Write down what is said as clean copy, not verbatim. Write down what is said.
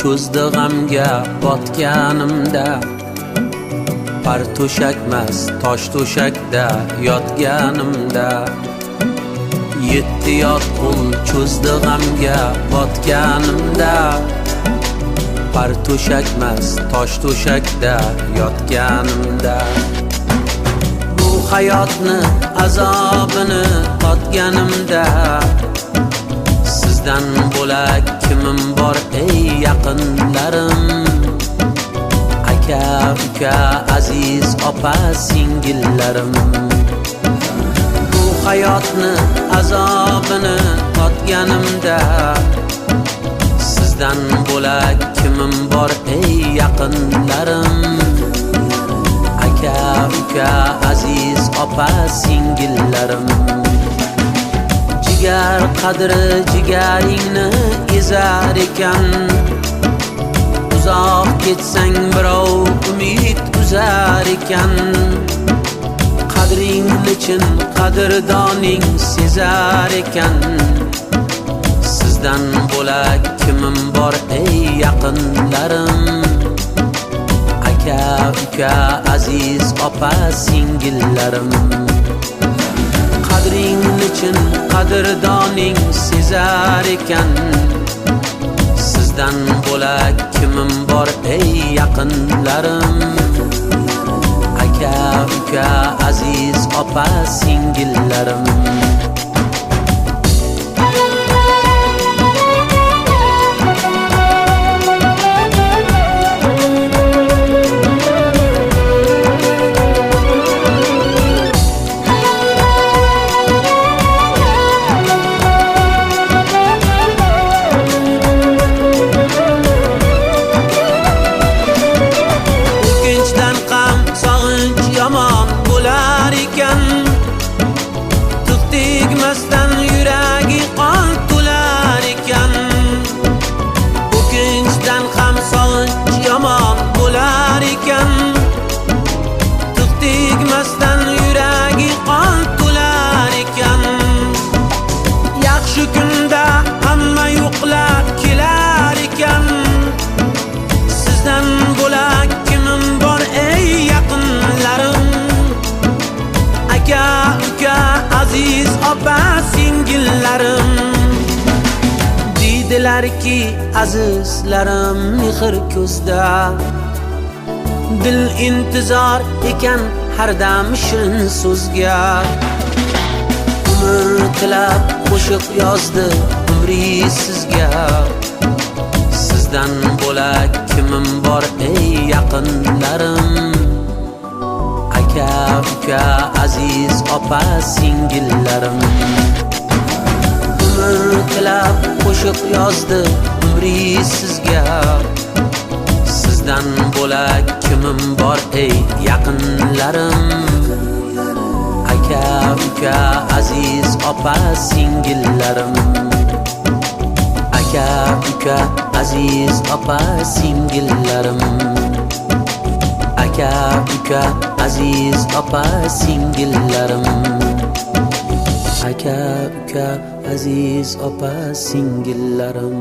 cho'zdi g'amga botganimda, par to'shakmas tosh to'shakda yotganimda, yetti yot qo'l cho'zdi g'amga botganimda, par to'shakmas tosh to'shakda yotganimda, bu hayotni azobini totganimda, sizdan bo'lak kimim bor ey yaqinlarim, aka uka aziz opa singillarim. Bu hayotni azobini totganimda, sizdan bo'lak kimim bor ey yaqinlarim, aka uka aziz opa singillarim. Jigar qadri jigaringni ezar ekan, uzoq ketsang birov umid uzar ekan, qadring lechin qadrdoning sezar ekan, sizdan bo'lak kimim bor ey yaqinlarim, aka uka aziz opa singillarim. Qadring lechin qadrdoning sezar ekan, sizdan bo'lak kimim bor ey yaqinlarim, aka uka aziz opa singillarim. Yomon bo'lar ekan, tiq tegmasdan yuragi qon to'lar ekan. O'kinchdan ham sog'inch yomon bo'lar ekan, tiq tegmasdan yuragi qon to'lar ekan. Yaxshi kunda hamma yo'qlab kelar ekan, sizdan bo'lak kimim bor ey yaqinlarim, aka uka aziz opa singillarim. Deydilarki azizlarim mehr ko'zda, dil intizor ekan har dam shirin so'zga. Umr tilab qo'shiq yozdi umri sizga, sizdan bo'lak kimim bor ey yaqinlarim, aka uka aziz opa singillarim. Umr tilab qo'shiq yozdi umri sizga, sizdan bo'lak kimim bor ey yaqinlarim, aka uka aziz opa singillarim, aka uka aziz opa singillarim, aka uka aziz opa singillarim, aka uka aziz opa singillarim.